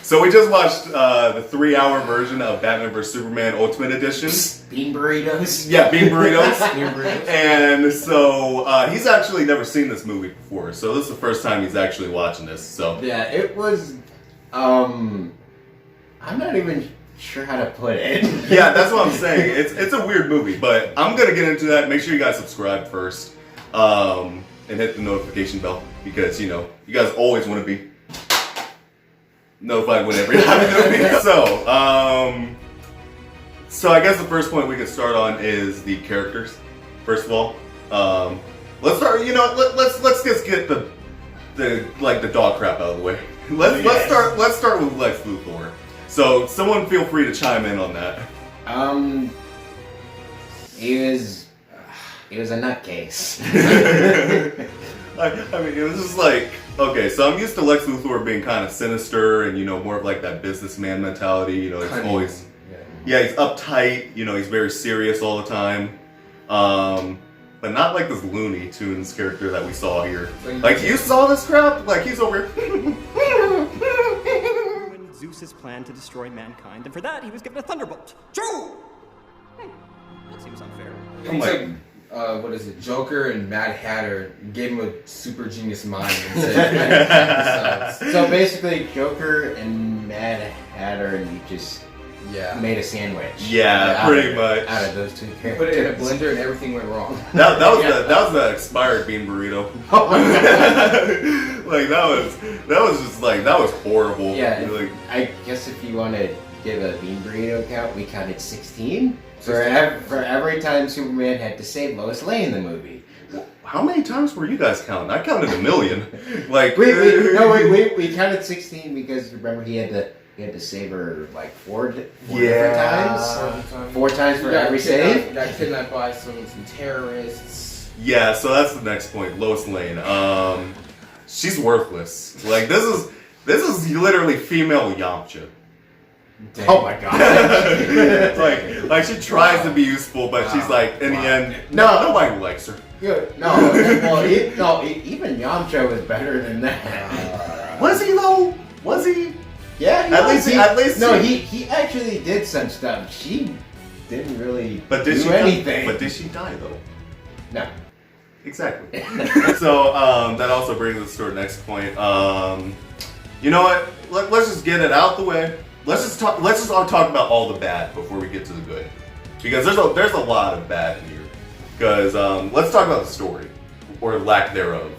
So we just watched the 3-hour version of Batman vs Superman Ultimate Edition. Bean burritos. Yeah, bean burritos. Bean burritos. And so he's actually never seen this movie before, so this is the first time he's actually watching this. So Yeah, it was. I'm not even sure how to put it. yeah, that's what I'm saying. It's a weird movie, but I'm gonna get into that. Make sure you guys subscribe first, and hit the notification bell because you guys always want to be notified whenever you have a movie. So I guess the first point we can start on is the characters. First of all, let's start. Let's just get the dog crap out of the way. Let's start with Lex Luthor. So someone feel free to chime in on that. He was a nutcase. I mean, it was just like, okay, so I'm used to Lex Luthor being kind of sinister and more of like that businessman mentality. It's always, he's uptight. He's very serious all the time. But not like this Looney Tunes character that we saw here. Like, you saw this crap? Like, he's over here. Zeus's plan to destroy mankind, and for that he was given a thunderbolt. True! That seems unfair. He took, what is it, Joker and Mad Hatter, gave him a super genius mind and said, So basically, Joker and Mad Hatter, and you just made a sandwich. Yeah, pretty much. Out of those two characters. Put it in a blender and everything went wrong. That was the expired bean burrito. Like that was just like that was horrible. Yeah, like, I guess if you want to give a bean burrito count, we counted 16 for every time Superman had to save Lois Lane in the movie. How many times were you guys counting? I counted 1 million. Like we counted 16 because remember he had to save her like four different times. 4 times for every save. Got kidnapped by some terrorists. Yeah, so that's the next point. Lois Lane. She's worthless. Like this is literally female Yamcha. Damn. Oh my god. like she tries to be useful, but she's like in the end, nobody likes her. Good. Even Yamcha was better than that. Was he though? Was he? Yeah. At least. No, he actually did some stuff. She didn't really do anything. But did she die though? No. Exactly. So that also brings us to our next point. You know what? Let's just get it out the way. Let's just all talk about all the bad before we get to the good, because there's a lot of bad in here. Because let's talk about the story or lack thereof.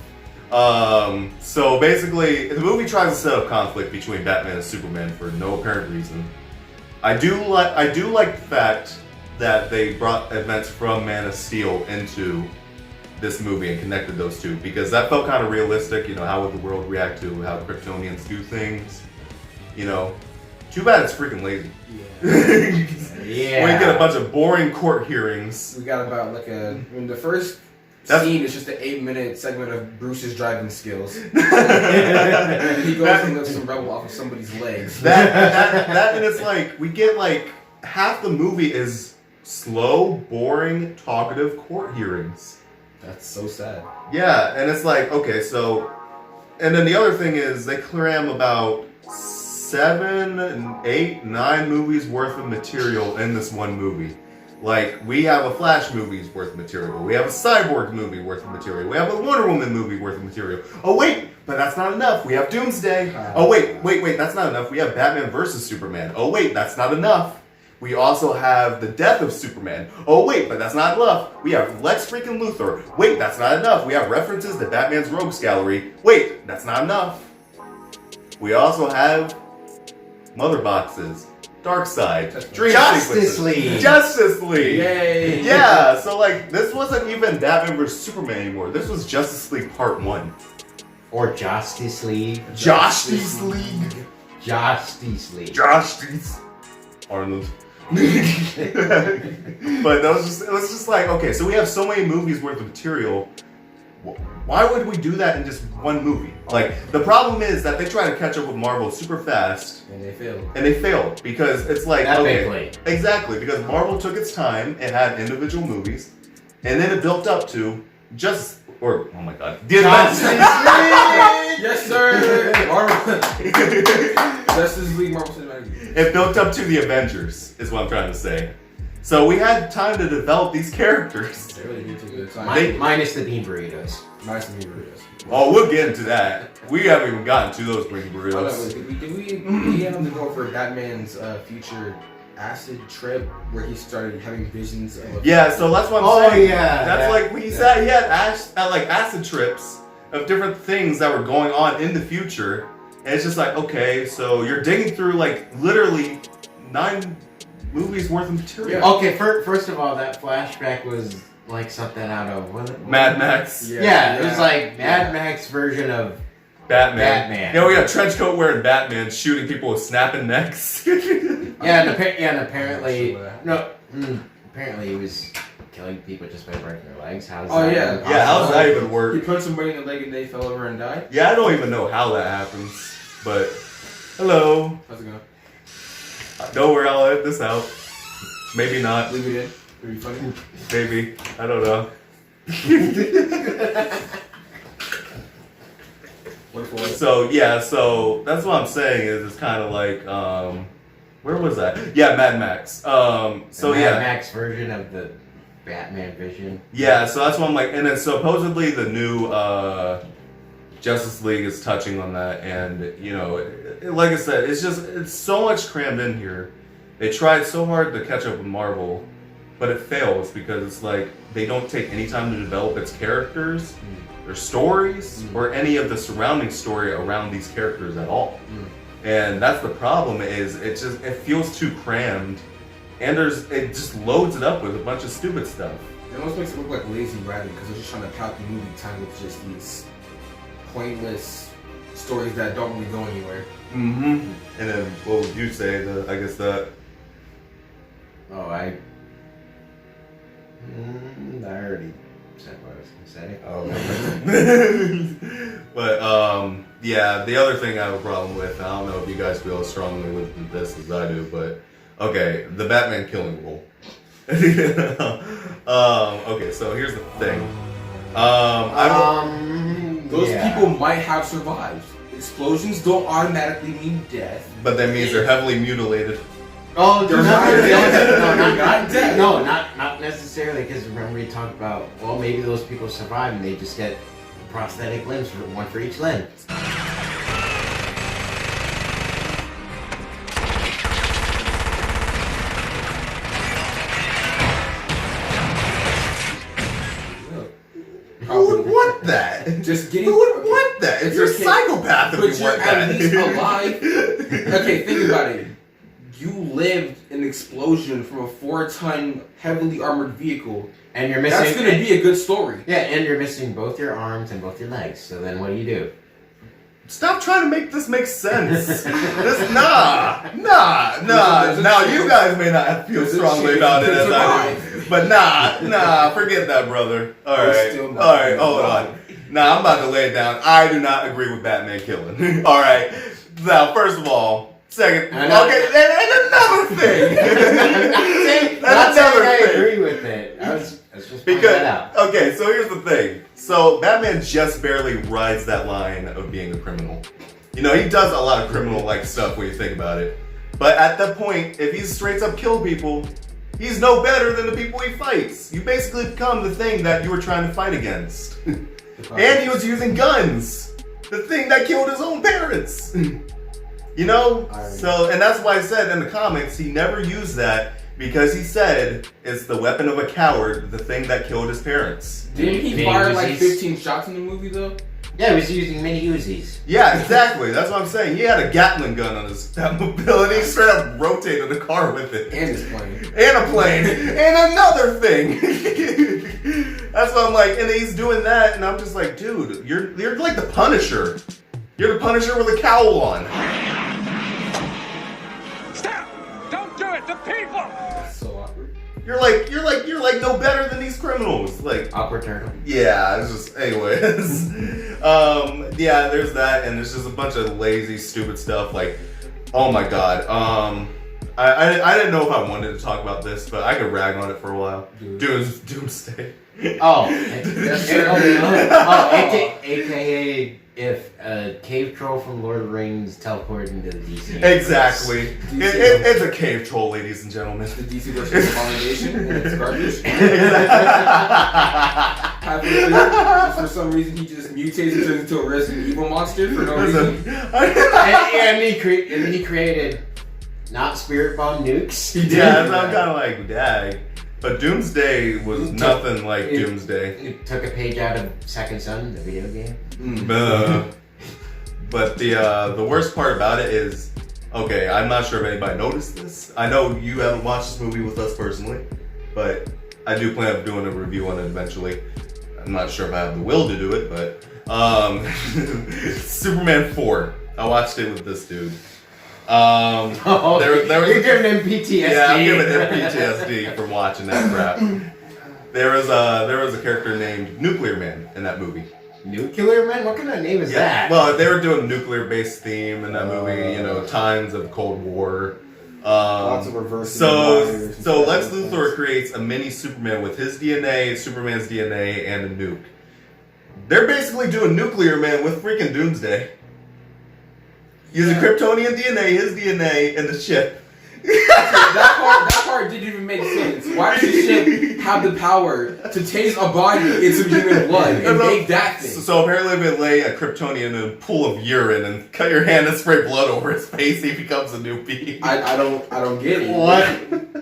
So basically, the movie tries to set up conflict between Batman and Superman for no apparent reason. I do like the fact that they brought events from Man of Steel into this movie and connected those two, because that felt kind of realistic. How would the world react to how Kryptonians do things? Too bad it's freaking lazy. Yeah. We get a bunch of boring court hearings. We got about in the first scene is just an 8-minute segment of Bruce's driving skills. He goes and lifts some rubble off of somebody's legs. That and it's like we get like half the movie is slow, boring, talkative court hearings. That's so sad. Yeah, and it's like, okay, so, and then the other thing is they cram about 7, 8, 9 movies worth of material in this one movie. Like, we have a Flash movie's worth of material. We have a Cyborg movie worth of material. We have a Wonder Woman movie worth of material. Oh wait, but that's not enough. We have Doomsday. Oh wait, that's not enough. We have Batman vs Superman. Oh wait, that's not enough. We also have the death of Superman. Oh wait, but that's not enough. We have Lex freaking Luthor. Wait, that's not enough. We have references to Batman's Rogues Gallery. Wait, that's not enough. We also have mother boxes, Darkseid, Dream Justice Sequences. League. Justice League. Yay! Yeah, so like this wasn't even Batman vs Superman anymore. This was Justice League Part 1. Or Justice League. Justice League. Justice League. Justice. Arnold. But it was just like, okay, so we have so many movies worth of material. Why would we do that in just one movie? Like, the problem is that they try to catch up with Marvel super fast. And they failed. And they failed because it's like, Epically. okay, exactly, because Marvel took its time and had individual movies, and then it built up to oh my god, Justice League! Yes, sir! Marvel. Justice League Marvel Cinematic Universe. It built up to the Avengers, is what I'm trying to say. So we had time to develop these characters. They really did take good time. Minus the bean burritos. Nice to meet you. Oh, we'll get into that. We haven't even gotten to those green Oh, no, burritos. did we have to go for Batman's future acid trip where he started having visions of Yeah, so that's what I'm saying. yeah. That's like when he said he had acid trips of different things that were going on in the future. And it's just like, okay, so you're digging through like literally 9 movies worth of material. Yeah. Okay, first of all, that flashback was like something out of Mad Max. Yeah, it was like Mad Max version of Batman. Yeah, we got trench coat wearing Batman shooting people with snapping necks. and apparently apparently he was killing people just by breaking their legs. How's that? Yeah, how does that even He work? punched somebody in the leg and they fell over and died. Yeah, I don't even know how that happens. But hello. How's it going? Don't worry, I'll edit this out. Maybe not. Leave it in. It'd be funny. Maybe. I don't know. So that's what I'm saying is it's kind of like where was that? Yeah, Mad Max. Mad Max version of the Batman Vision. Yeah, so that's what I'm like, and then supposedly the new Justice League is touching on that, and you know, like I said, it's so much crammed in here. They tried so hard to catch up with Marvel, but it fails because it's like they don't take any time to develop its characters, their stories, or any of the surrounding story around these characters at all. And that's the problem. Is it feels too crammed, and it just loads it up with a bunch of stupid stuff. It almost makes it look like lazy writing because they're just trying to pack the movie time with just these pointless stories that don't really go anywhere. Mm-hmm. And then what would you say? I guess that. Oh, I already said what I was gonna say. Oh, but yeah, the other thing I have a problem with, I don't know if you guys feel as strongly with this as I do, but okay, the Batman killing rule. Okay, so here's the thing. Those people might have survived. Explosions don't automatically mean death. But that means they're heavily mutilated. Oh, They're not dead. No, not necessarily. Because remember we talked about, well, maybe those people survive and they just get prosthetic limbs, one for each limb. Who would want that? Just getting. Who would want that? It's You're a psychopath if But you you're want at that. least alive. Okay, think about it. You lived an explosion from a 4-ton heavily armored vehicle. And you're missing. That's gonna be a good story. Yeah, and you're missing both your arms and both your legs. So then what do? Stop trying to make this make sense. Nah. Now you guys may not feel strongly about it as I do, but nah, forget that, brother. All right, hold on. Nah, I'm about to lay it down. I do not agree with Batman killing. All right. Now, first of all, second, and another thing. Not saying I agree with it. I was just pointing that out. Okay, so here's the thing. So Batman just barely rides that line of being a criminal. You know, he does a lot of criminal-like stuff when you think about it. But at that point, if he's straight up kill people, he's no better than the people he fights. You basically become the thing that you were trying to fight against. And he was using guns. The thing that killed his own parents. You know? So, and that's why I said in the comics, he never used that because he said it's the weapon of a coward, the thing that killed his parents. Didn't he fire like 15 shots in the movie though? Yeah, he was using mini Uzis. Yeah, exactly. That's what I'm saying. He had a Gatling gun on his mobility. He straight up rotated the car with it. And his plane. And a plane. And another thing. That's what I'm like. And he's doing that, and I'm just like, dude, you're like the Punisher. You're the Punisher with a cowl on. Stop! Don't do it! The people! That's so awkward. You're like no better than these criminals. Like Awkward turtle. yeah, it's just anyways. Yeah, there's that, and there's just a bunch of lazy, stupid stuff. Like, oh my god. I didn't know if I wanted to talk about this, but I could rag on it for a while. Doomsday. AKA if a cave troll from Lord of the Rings teleported into the DC. Exactly. It's a cave troll, ladies and gentlemen. The DC version of Abomination, and it's garbage. Just for some reason, he just mutates and turns into a Resident Evil monster for no reason. and he created not spirit bomb nukes. Yeah, so I'm kind of like, dag. But Doomsday was nothing like Doomsday. It took a page out of Second Son, the video game. But the worst part about it is, okay, I'm not sure if anybody noticed this. I know you haven't watched this movie with us personally, but I do plan on doing a review on it eventually. I'm not sure if I have the will to do it, but Superman 4. I watched it with this dude. There was You're giving him PTSD. Yeah, I'm giving him PTSD from watching that crap. There was a character named Nuclear Man in that movie. Nuclear Man? What kind of name is that? Well, they were doing a nuclear-based theme in that movie. You know, times of Cold War. Lots of reverse. So Lex Luthor creates a mini Superman with his DNA, Superman's DNA, and a nuke. They're basically doing Nuclear Man with freaking Doomsday. Using Kryptonian DNA, his DNA, and the ship. that part didn't even make sense. Why does the ship have the power to taste a body in some human blood and make that thing? So apparently they lay a Kryptonian in a pool of urine and cut your hand and spray blood over his face, he becomes a new being. I don't get it. What?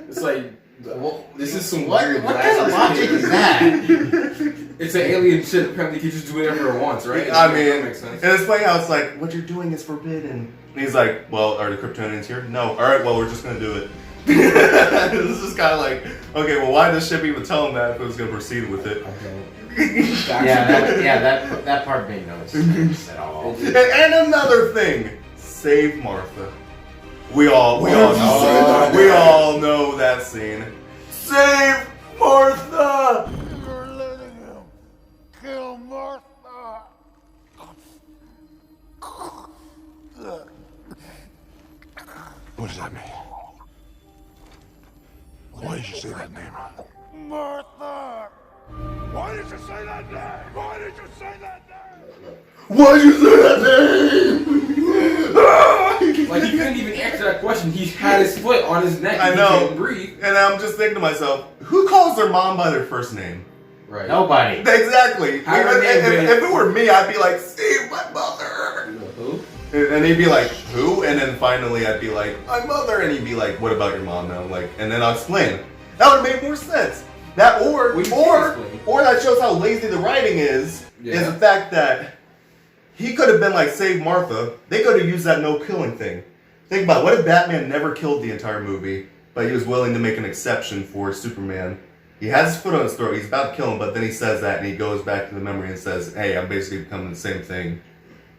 It's like, well, this is some What weird kind of logic is that? It's an alien ship. Apparently, he can just do whatever it wants, right? I mean, that makes sense. And it's funny how it's like, what you're doing is forbidden. And he's like, well, are the Kryptonians here? No. All right, well, we're just gonna do it. This is kind of like, okay, well, why did the ship even tell him that if it was gonna proceed with it? That part made no sense at all. And another thing, save Martha. We all know that scene. Save Martha. You're letting him kill Martha. What does that mean? Why did you say that name? Martha! Why did you say that name? Why did you say that name? Why'd you say that name? Like, he couldn't even answer that question. He had his foot on his neck. I He know. couldn't breathe. And I'm just thinking to myself, who calls their mom by their first name? Right. Nobody. Exactly. How would they If it were me, I'd be like, save my mother. Who? And he'd be like, who? And then finally I'd be like, my mother. And he'd be like, what about your mom now? Like, and then I'll explain. That would have made more sense. That or that shows how lazy the writing is the fact that he could have been like, save Martha. They could have used that no killing thing. Think about it. What if Batman never killed the entire movie, but he was willing to make an exception for Superman? He has his foot on his throat. He's about to kill him, but then he says that and he goes back to the memory and says, hey, I'm basically becoming the same thing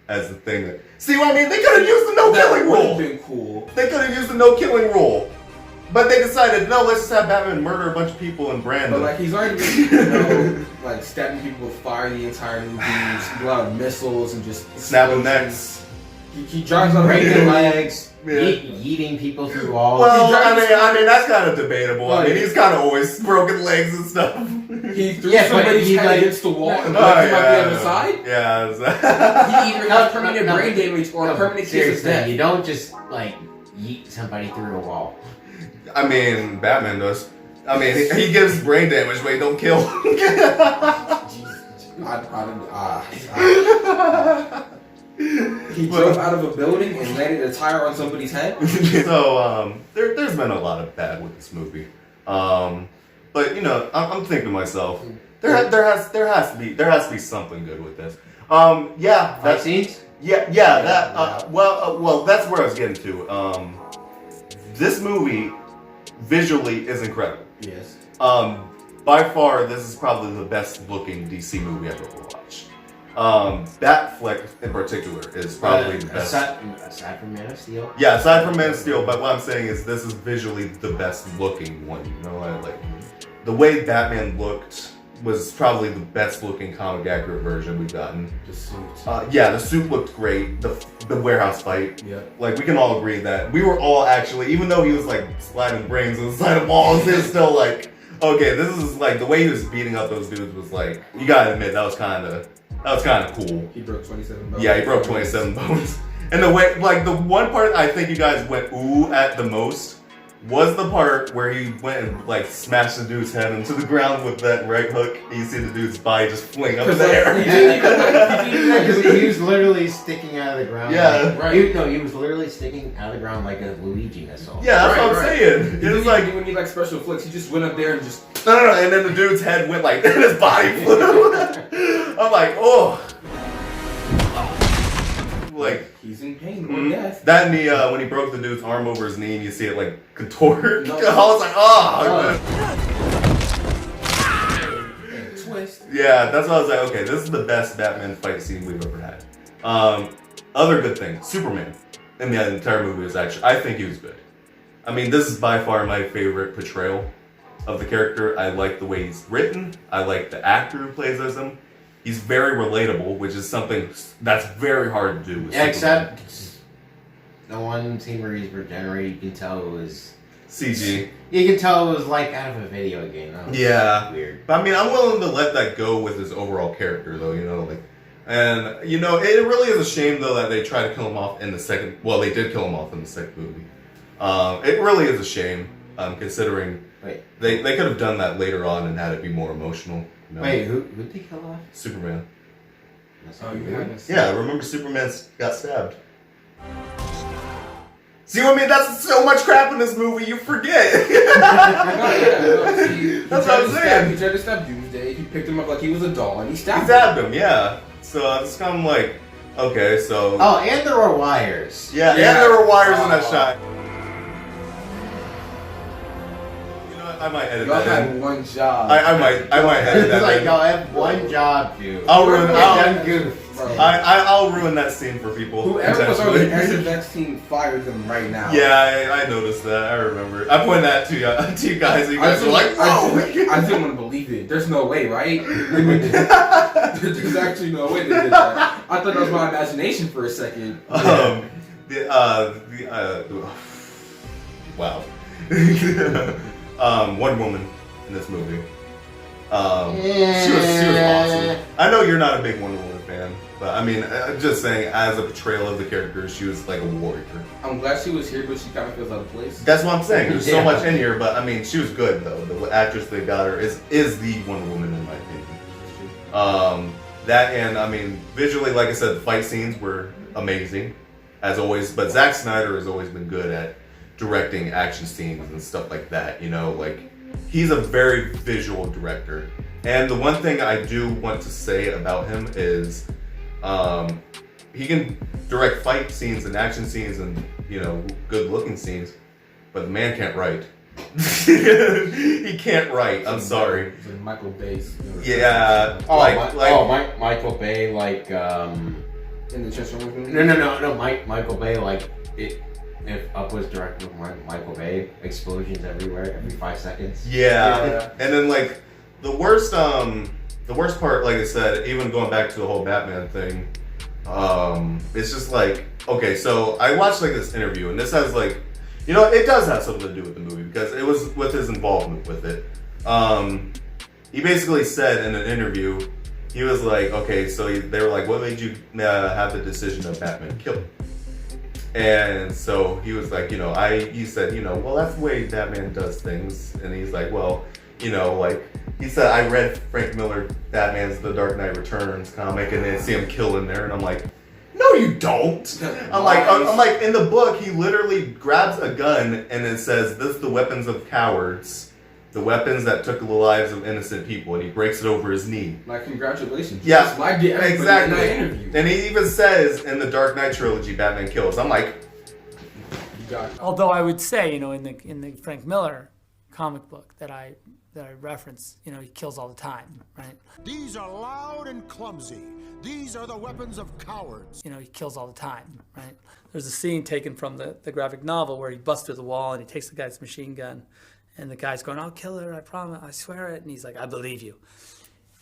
as the thing that... See what I mean? They could have used the no killing That would rule. have been cool. They could have used the no killing rule. But they decided, no, let's just have Batman murder a bunch of people in Brandon. But like, he's already been, like stabbing people with fire the entire movie, a lot of missiles and just snapping explosions. necks. He drives on Breaking legs, Yeah. yeeting people through walls. Well, I mean that's kind of debatable. I mean, he's kind of always broken legs and stuff. He threw Yeah, but somebody's he, head like- against the wall and Oh, broke him out the other side. Yeah. He either has permanent brain damage or a permanent case of Seriously, death. you don't just like yeet somebody through a wall. I mean, Batman does. I mean, he gives brain damage, but he don't kill. He drove out of a building and landed a tire on somebody's head. So there's been a lot of bad with this movie. But you know, I'm thinking to myself, there has to be something good with this. Yeah, Fight scenes? well, that's where I was getting to. This movie visually is incredible. Yes. By far, this is probably the best looking DC movie I've ever watched. Batfleck in particular is probably the best. Aside from Man of Steel? Yeah, aside from Man of Steel, but what I'm saying is this is visually the best looking one. You know, like the way Batman looked was probably the best looking comic accurate version we've gotten. The suit. Yeah, the suit looked great. The warehouse fight. Yeah. Like we can all agree that we were all actually, even though he was like sliding brains inside of walls, it was still like, okay, this is like the way he was beating up those dudes was like, you gotta admit that was kind of That was kind of cool. He broke 27 bones. Yeah, he broke 27 bones. And the way, like, the one part I think you guys went ooh at the most was the part where he went and, like, smashed the dude's head into the ground with that right hook. And you see the dude's body just fling up in the air. Because he was literally sticking out of the ground. Yeah. Like, he was literally sticking out of the ground like a Luigi missile. Yeah, that's Right, what I'm right. saying. It was like, when he like special flicks, he just went up there and just. no, and then the dude's head went like, and his body flew. I'm like, oh. Like, He's in pain or death. that and the, when he broke the dude's arm over his knee and you see it like contort. No. I was like, oh. And twist. Yeah, that's why I was like, okay, this is the best Batman fight scene we've ever had. Other good thing, Superman in the entire movie was actually, I think he was good. I mean, this is by far my favorite portrayal of the character. I like the way he's written. I like the actor who plays as him. He's very relatable, which is something that's very hard to do with Superman. Except the one scene where he's regenerated, you can tell it was CG. You can tell it was like out of a video game. That was Yeah. weird. But I mean, I'm willing to let that go with his overall character, though, you know, like, and, you know, it really is a shame, though, that they try to kill him off in the second, well, they did kill him off in the second movie. It really is a shame, considering Wait, they could have done that later on and had it be more emotional. You know? wait, who'd they kill off? Superman. Oh, you haven't seen Yeah, remember Superman got stabbed. See what I mean? That's so much crap in this movie, you forget. That's what I'm saying. He tried to stab Doomsday. He picked him up like he was a doll and he He stabbed him. stabbed him, yeah. So it's kind of like, okay, so... Oh, and there were wires. Yeah, Yeah. and there were wires in that shot. You know what? I might edit Y'all that in. had one job. I might edit It's that like, in. y'all have one job, dude. I'll ruin Done goof. Bro. I'll ruin that scene for people. Whoever was on the intentionally. SFX team fired them right now. Yeah, I noticed that. I remember. I pointed that to you guys. And you I guys were like, "Whoa!" I didn't want to believe it. There's no way, right? There's actually no way they did that. I thought that was my imagination for a second. Wow. Wonder Woman in this movie. She was awesome. I know you're not a big Wonder Woman fan, but I mean, I'm just saying, as a portrayal of the character, she was like a warrior. I'm glad she was here, but she kind of feels out of place. That's what I'm saying. There's so Yeah. much in here, but I mean, she was good though. The actress they got her is the Wonder Woman in my opinion. That and I mean, visually, like I said, the fight scenes were amazing, as always. But Zack Snyder has always been good at directing action scenes and stuff like that. You know, like he's a very visual director. And the one thing I do want to say about him is, he can direct fight scenes and action scenes and, you know, good looking scenes, but the man can't write. He can't write. I'm sorry. It's like Michael Bay's. Yeah, Michael Bay, like, In the Transformers movie. no, Michael Bay, like, if Up was directed with Michael Bay, explosions everywhere, every 5 seconds. Yeah. And then like the worst part, like I said, even going back to the whole Batman thing, it's just like, okay, so I watched like this interview, and this has like, you know, it does have something to do with the movie because it was with his involvement with it. He basically said in an interview, he was like, okay, so they were like, what made you have the decision of Batman kill him? And so he was like, you know, he said, you know, well, that's the way Batman does things. And he's like, well, you know, like, he said, I read Frank Miller Batman's The Dark Knight Returns comic and then see him kill in there. And I'm like, no, you don't. I'm like, in the book, he literally grabs a gun and it says, this is the weapons of cowards. The weapons that took the lives of innocent people, and he breaks it over his knee. Like, congratulations. Yeah, Just like the everybody exactly. in that interview. And he even says in the Dark Knight trilogy, Batman kills. I'm like, You got it. Although I would say, you know, in the Frank Miller comic book that I reference, you know, he kills all the time, right? These are loud and clumsy. These are the weapons of cowards. You know, he kills all the time, right? There's a scene taken from the graphic novel where he busts through the wall and he takes the guy's machine gun, and the guy's going, I'll kill her, I promise, I swear it. And he's like, I believe you.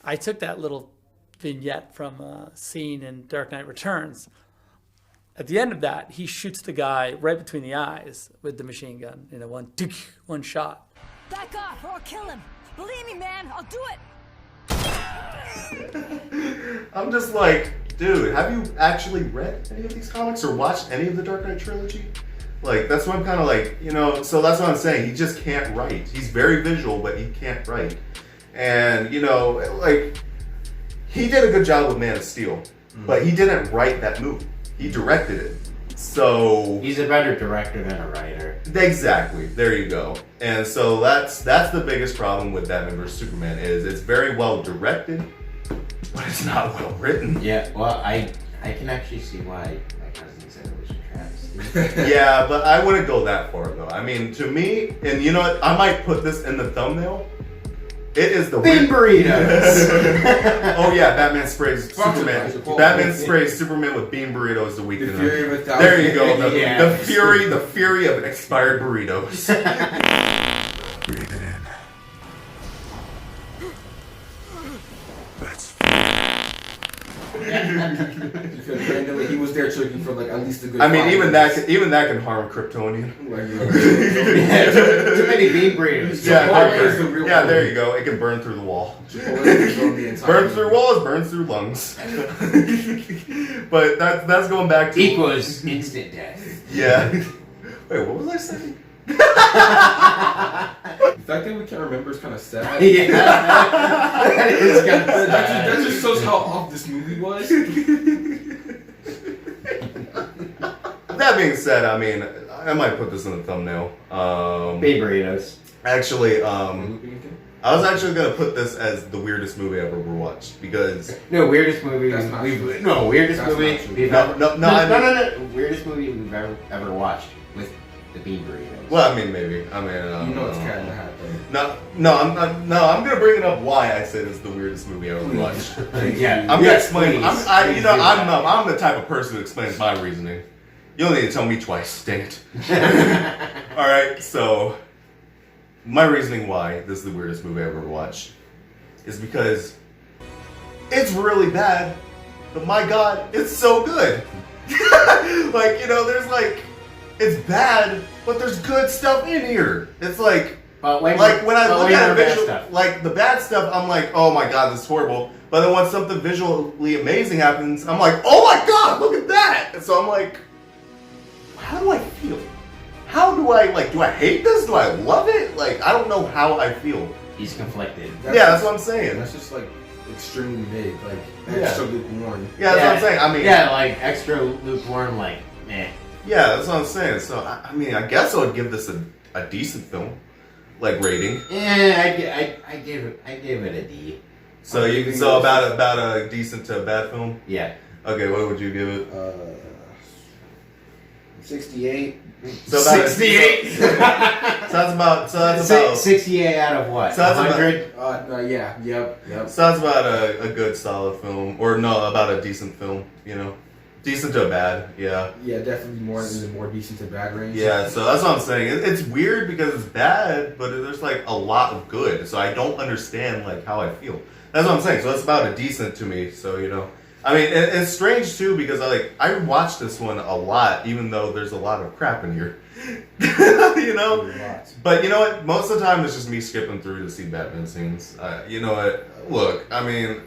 I took that little vignette from a scene in Dark Knight Returns. At the end of that, he shoots the guy right between the eyes with the machine gun, you know, one shot. Back off or I'll kill him. Believe me, man, I'll do it. I'm just like, dude, have you actually read any of these comics or watched any of the Dark Knight trilogy? Like, that's what I'm kind of like, you know, so that's what I'm saying. He just can't write. He's very visual, but he can't write. And, you know, like, he did a good job with Man of Steel, but he didn't write that movie. He directed it. So He's a better director than a writer. exactly, there you go. And so that's the biggest problem with Batman vs Superman is it's very well directed, but it's not well written. Yeah, well, I can actually see why my cousin said it was a travesty. Yeah, but I wouldn't go that far though. I mean, to me, and you know what? I might put this in the thumbnail. It is the Bean burritos! Oh yeah, Batman sprays Fuck Superman. it. Batman sprays Superman with bean burritos the week. The fury of 1,000. There you go. The, Yeah. the fury of expired burritos. Breathe it in. That's Because randomly he was there checking for like at least a good. I mean, 5 even minutes. that can harm Kryptonian. Like, Yeah, too many bean burritos. Yeah, Chipotle is the real yeah. one. there you go. It can burn through the wall. Chipotle is on the entire Burns through walls, burns through lungs. But that's going back to Equals instant death. Yeah. Wait, what was I saying? The fact that we can't remember is kind of sad. Yeah, that is kind of That just shows how off this movie was. That being said, I mean, I might put this in the thumbnail. Bean burritos. Actually, I was actually gonna put this as the weirdest movie I've ever watched because No, weirdest movie. That's not true. Weirdest That's movie. not true. We've No, ever, no, no. Weirdest movie we've ever watched with the bean burritos. well, I mean, maybe. I mean, You know it's Cat in the Hat, though. I'm gonna bring it up why I said it's the weirdest movie I ever watched. Yeah, I'm gonna yes, explain. please. I'm Please do that. I'm the type of person who explains my reasoning. You'll need to tell me twice. Dang it. All right, so my reasoning why this is the weirdest movie I've ever watched is because it's really bad, but my God, it's so good. Like, you know, there's like, it's bad, but there's good stuff in here. It's like, But when when I but look way at more it bad visual, stuff. like the bad stuff, I'm like, oh my God, this is horrible. But then when something visually amazing happens, I'm like, oh my God, look at that. And so I'm like, how do I feel? How do I, like, do I hate this? Do I love it? Like, I don't know how I feel. He's conflicted. That's what I'm saying. That's just like extremely big, like Yeah. extra lukewarm. Yeah, that's what I'm saying. I mean, yeah, like extra lukewarm, like meh. yeah, that's what I'm saying. So, I mean, I guess I would give this a decent film, like, rating. I gave it a D. So about a decent to a bad film? Yeah. Okay, what would you give it? 68. So about 68. So that's about 68 out of what? So that's about- 100. Yeah. Yep. So that's about a good solid film, or no, about a decent film. You know, decent to bad. Yeah. Yeah, definitely more in the more decent to bad range. Yeah, so that's what I'm saying. It's weird because it's bad, but there's like a lot of good. So I don't understand like how I feel. That's what I'm saying. So it's about a decent to me. So you know, I mean, it's strange too because I watched this one a lot, even though there's a lot of crap in here. You know, but you know what? Most of the time it's just me skipping through to see Batman scenes. You know what? Look, I mean,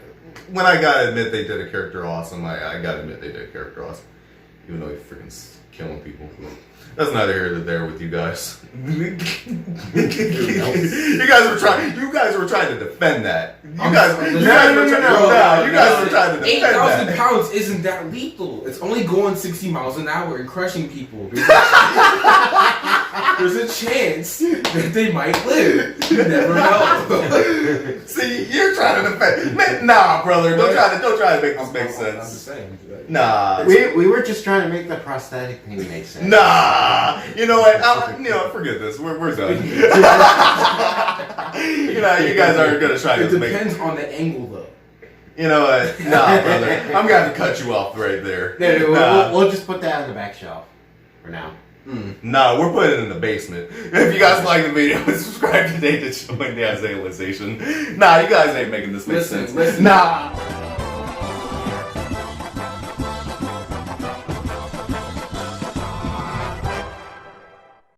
when I gotta admit they did a character awesome, I gotta admit they did a character awesome. Even though he's freaking killing people. That's neither here nor there with you guys. You guys were trying to defend that. You guys were trying to defend 8,000 that. pounds isn't that lethal. It's only going 60 miles an hour and crushing people. There's a chance that they might live. You never know. See, you're trying to defend. Man, nah, brother, don't try to make this make I'm sense. just saying. Like, Nah. We were just trying to make the prosthetic thing make sense. Nah, you know what? Forget this. We're done. You know, you guys aren't gonna try it to make. depends on the angle, though. You know what? Nah, brother. I'm gonna have to cut you off right there. No, Nah. we'll just put that on the back shelf for now. Nah, we're putting it in the basement. If you guys like the video, subscribe today to join the Isaiah Nah, you guys ain't making this make sense. Listen. Nah.